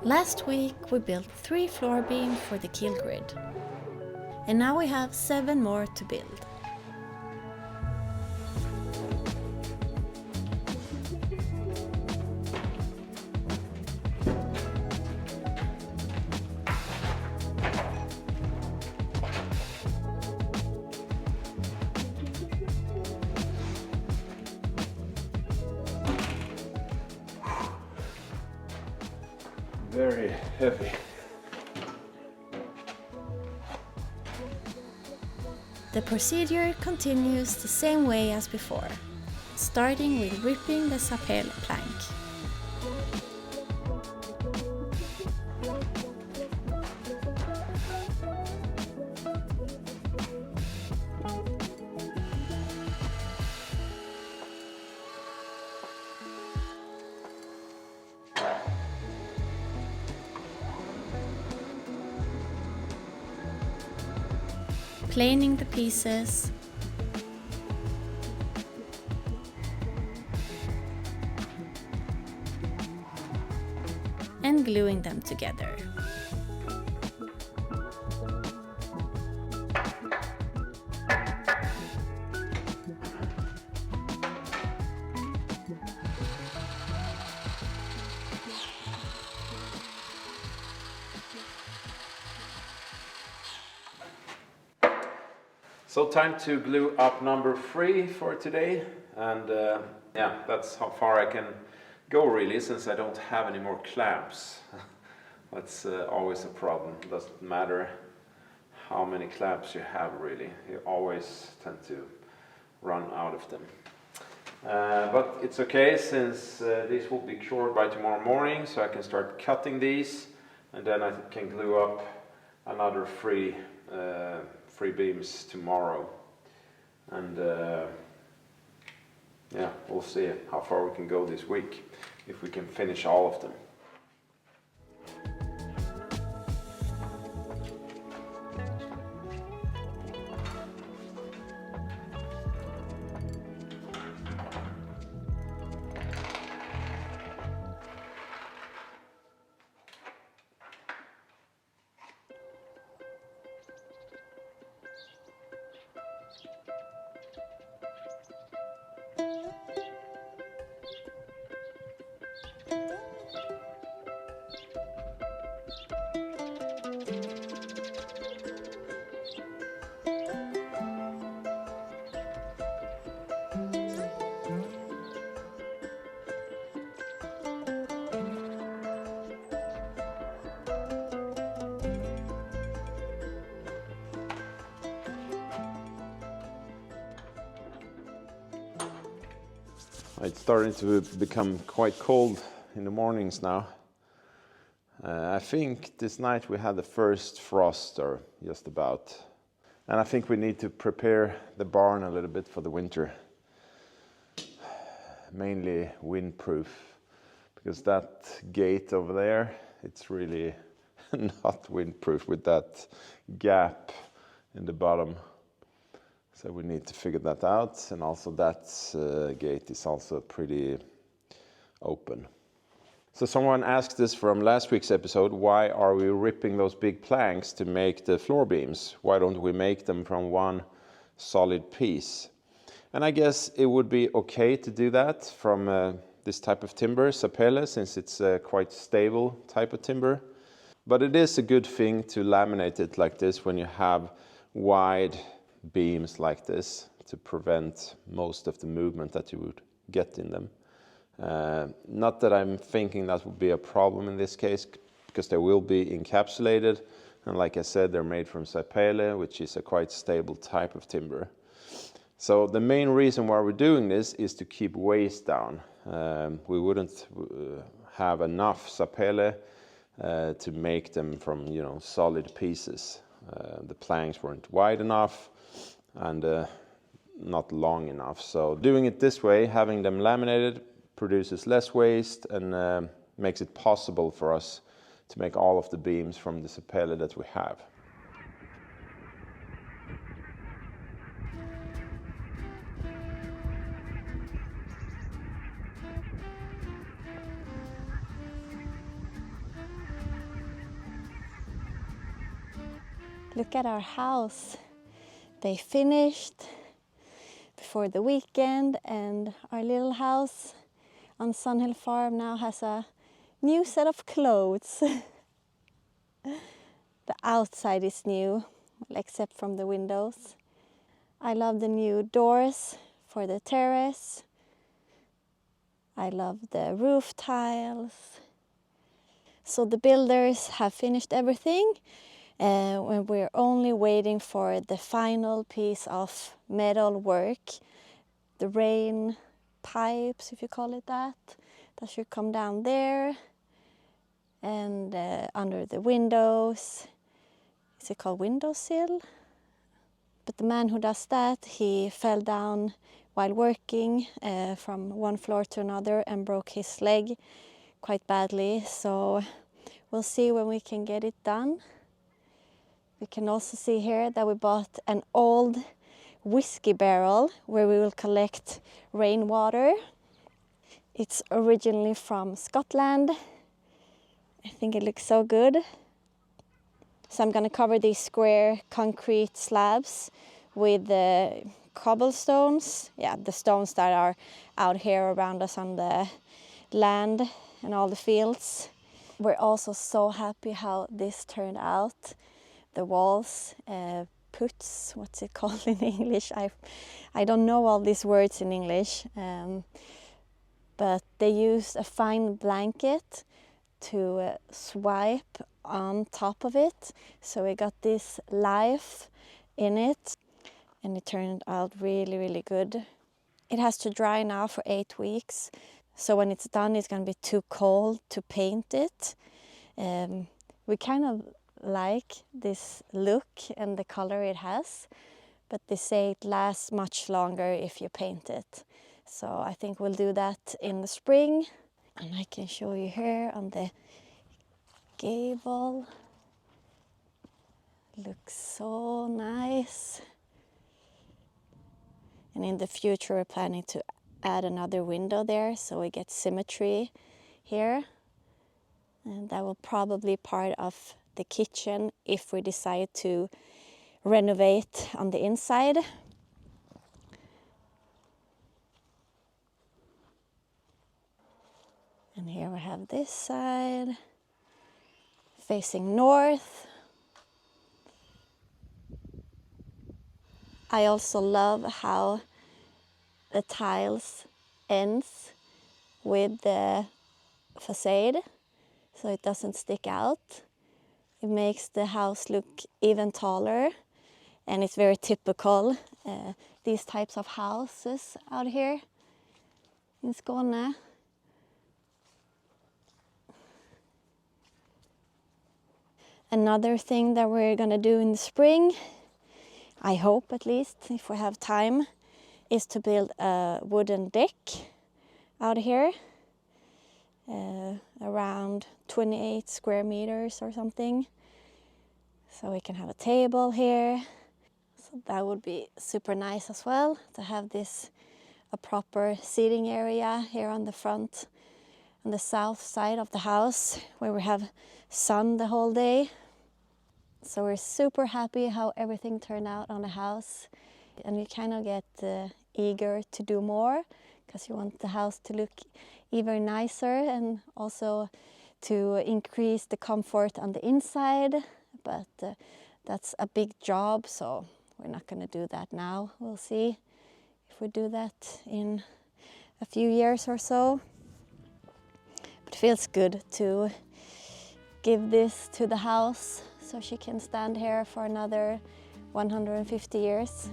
Last week we built 3 floor beams for the keel grid, and now we have 7 more to build. Very heavy. The procedure continues the same way as before, starting with ripping the sapele plank. Planing the pieces, and gluing them together. So time to glue up number 3 for today, and yeah, that's how far I can go really, since I don't have any more clamps. That's always a problem. It doesn't matter how many clamps you have really, you always tend to run out of them. But it's okay, since these will be cured by tomorrow morning, so I can start cutting these, and then I can glue up another 3 beams tomorrow, and yeah, we'll see how far we can go this week, if we can finish all of them. It's starting to become quite cold in the mornings now. I think this night we had the first frost, or just about. And I think we need to prepare the barn a little bit for the winter. Mainly windproof, because that gate over there, it's really not windproof with that gap in the bottom. So we need to figure that out, and also that gate is also pretty open. So someone asked us from last week's episode, why are we ripping those big planks to make the floor beams? Why don't we make them from one solid piece? And I guess it would be okay to do that from this type of timber, sapele, since it's a quite stable type of timber. But it is a good thing to laminate it like this when you have wide beams like this, to prevent most of the movement that you would get in them. Not that I'm thinking that would be a problem in this case, because they will be encapsulated, and like I said, they're made from sapele, which is a quite stable type of timber. So the main reason why we're doing this is to keep waste down. We wouldn't have enough sapele to make them from, solid pieces. The planks weren't wide enough and not long enough. So doing it this way, having them laminated, produces less waste and makes it possible for us to make all of the beams from the sapele that we have. Look at our house. They finished before the weekend, and our little house on Sunhill Farm now has a new set of clothes. The outside is new, except from the windows. I love the new doors for the terrace. I love the roof tiles. So the builders have finished everything, and we're only waiting for the final piece of metal work, the rain pipes, if you call it that should come down there and under the windows. Is it called windowsill? But the man who does that, he fell down while working from one floor to another and broke his leg quite badly. So we'll see when we can get it done. We can also see here that we bought an old whiskey barrel where we will collect rainwater. It's originally from Scotland. I think it looks so good. So I'm going to cover these square concrete slabs with the cobblestones. Yeah, the stones that are out here around us on the land and all the fields. We're also so happy how this turned out. The walls, puts, what's it called in English? I don't know all these words in English. But they used a fine blanket to swipe on top of it, so we got this life in it, and it turned out really, really good. It has to dry now for 8 weeks, so when it's done it's going to be too cold to paint it. We kind of like this look and the color it has, but they say it lasts much longer if you paint it. So I think we'll do that in the spring. And I can show you here on the gable. Looks so nice. And in the future we're planning to add another window there so we get symmetry here. And that will probably be part of the kitchen if we decide to renovate on the inside. And here we have this side, facing north. I also love how the tiles ends with the facade, so it doesn't stick out. It makes the house look even taller, and it's very typical, these types of houses out here in Skåne. Another thing that we're gonna do in the spring, I hope at least, if we have time, is to build a wooden deck out here, around 28 square meters or something. So we can have a table here. So that would be super nice as well, to have this, a proper seating area here on the front, on the south side of the house, where we have sun the whole day. So we're super happy how everything turned out on the house, and you kind of get eager to do more because you want the house to look even nicer and also to increase the comfort on the inside. But that's a big job, so we're not going to do that now. We'll see if we do that in a few years or so. But it feels good to give this to the house so she can stand here for another 150 years.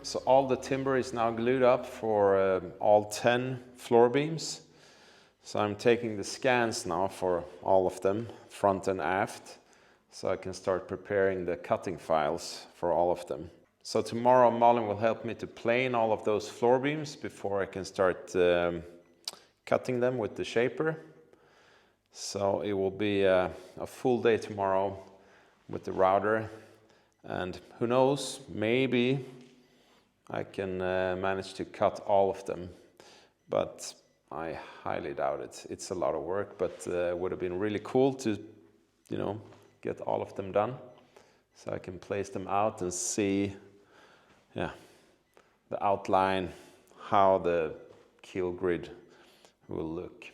So all the timber is now glued up for all 10 floor beams. So I'm taking the scans now for all of them, front and aft, so I can start preparing the cutting files for all of them. So tomorrow Malin will help me to plane all of those floor beams before I can start cutting them with the shaper. So it will be a full day tomorrow with the router, and who knows, maybe I can manage to cut all of them, but I highly doubt it. It's a lot of work, but it would have been really cool to, you know, get all of them done so I can place them out and see the outline, how the keel grid will look.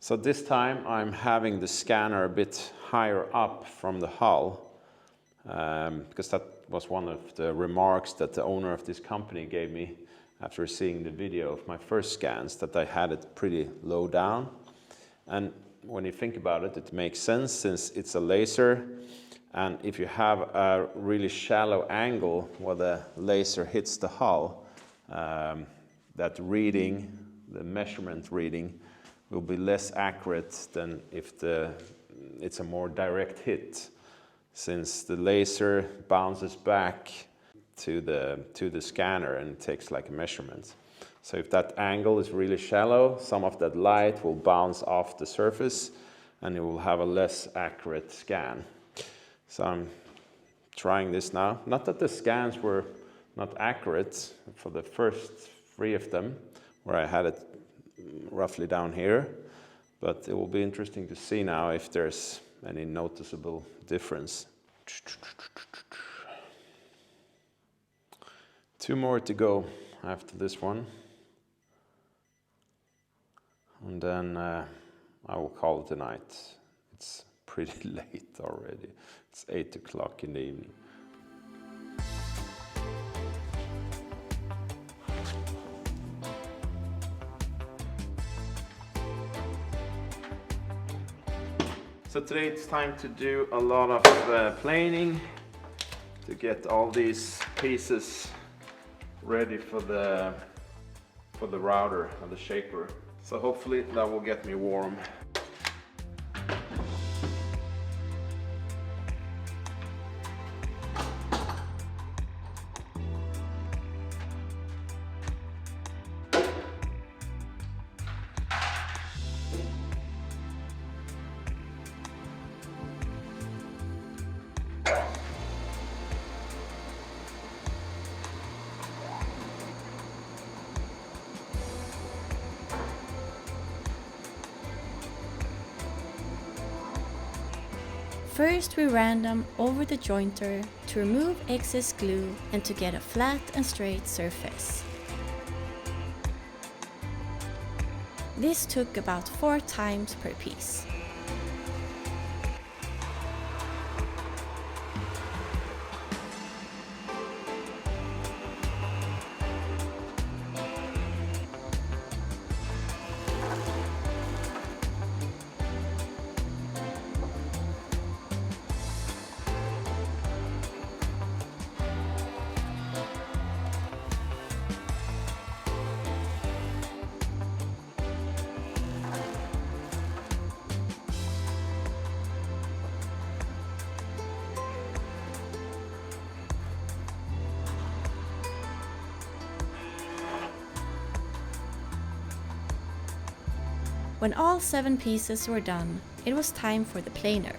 So this time I'm having the scanner a bit higher up from the hull, because that was one of the remarks that the owner of this company gave me after seeing the video of my first scans, that I had it pretty low down. And when you think about it, it makes sense since it's a laser, and if you have a really shallow angle where the laser hits the hull, that reading, the measurement reading, will be less accurate than if it's a more direct hit, since the laser bounces back to the scanner and takes like a measurement. So if that angle is really shallow, some of that light will bounce off the surface and it will have a less accurate scan. So I'm trying this now. Not that the scans were not accurate for the first 3 of them, where I had it roughly down here, but it will be interesting to see now if there's any noticeable difference. 2 more to go after this one, and then I will call it a night. It's pretty late already. It's 8 o'clock in the evening. So today it's time to do a lot of planing to get all these pieces ready for the router and the shaper. So hopefully that will get me warm. First we ran them over the jointer to remove excess glue and to get a flat and straight surface. This took about 4 times per piece. When all 7 pieces were done, it was time for the planer.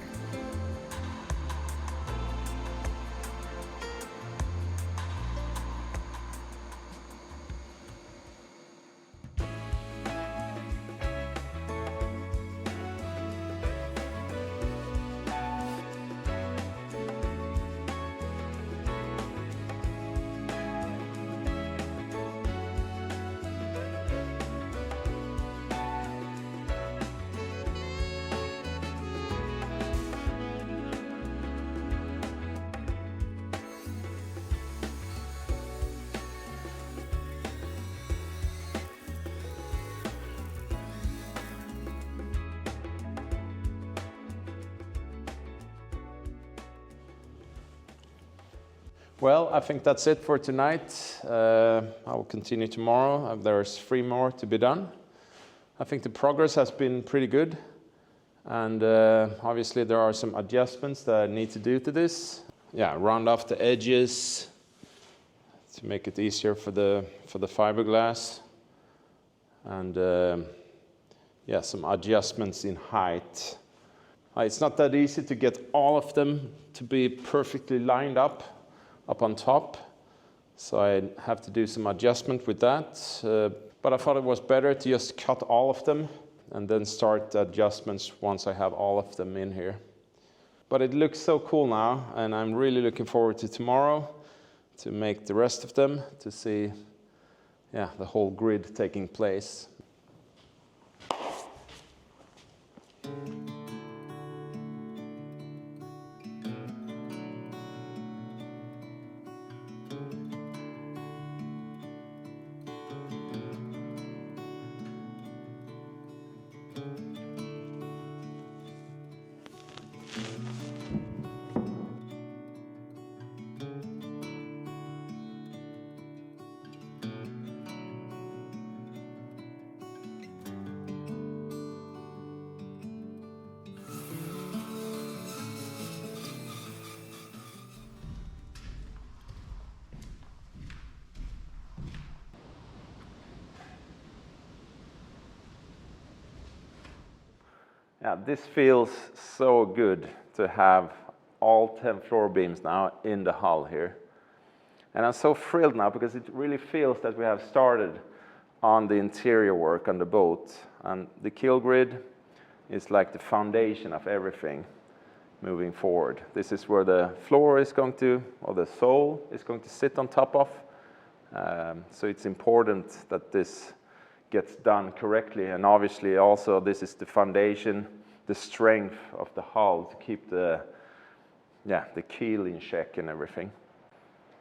Well, I think that's it for tonight. I will continue tomorrow. There's 3 more to be done. I think the progress has been pretty good. And obviously there are some adjustments that I need to do to this. Yeah, round off the edges to make it easier for the fiberglass. And yeah, some adjustments in height. It's not that easy to get all of them to be perfectly lined up on top. So I have to do some adjustment with that. But I thought it was better to just cut all of them and then start the adjustments once I have all of them in here. But it looks so cool now, and I'm really looking forward to tomorrow to make the rest of them, to see, yeah, the whole grid taking place. Yeah, this feels so good to have all 10 floor beams now in the hull here. And I'm so thrilled now because it really feels that we have started on the interior work on the boat. And the keel grid is like the foundation of everything moving forward. This is where the floor is going to, or the sole is going to sit on top of. So it's important that this gets done correctly, and obviously also this is the foundation, the strength of the hull to keep the keel in check and everything.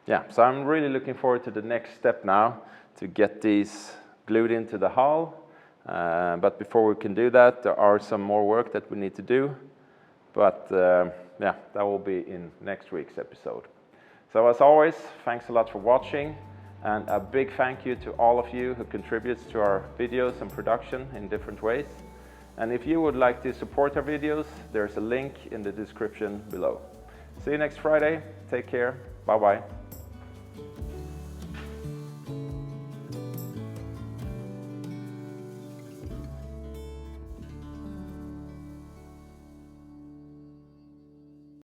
Yeah, so I'm really looking forward to the next step now to get these glued into the hull. But before we can do that, there are some more work that we need to do. But yeah, that will be in next week's episode. So as always, thanks a lot for watching. And a big thank you to all of you who contributes to our videos and production in different ways. And if you would like to support our videos, there's a link in the description below. See you next Friday. Take care. Bye-bye.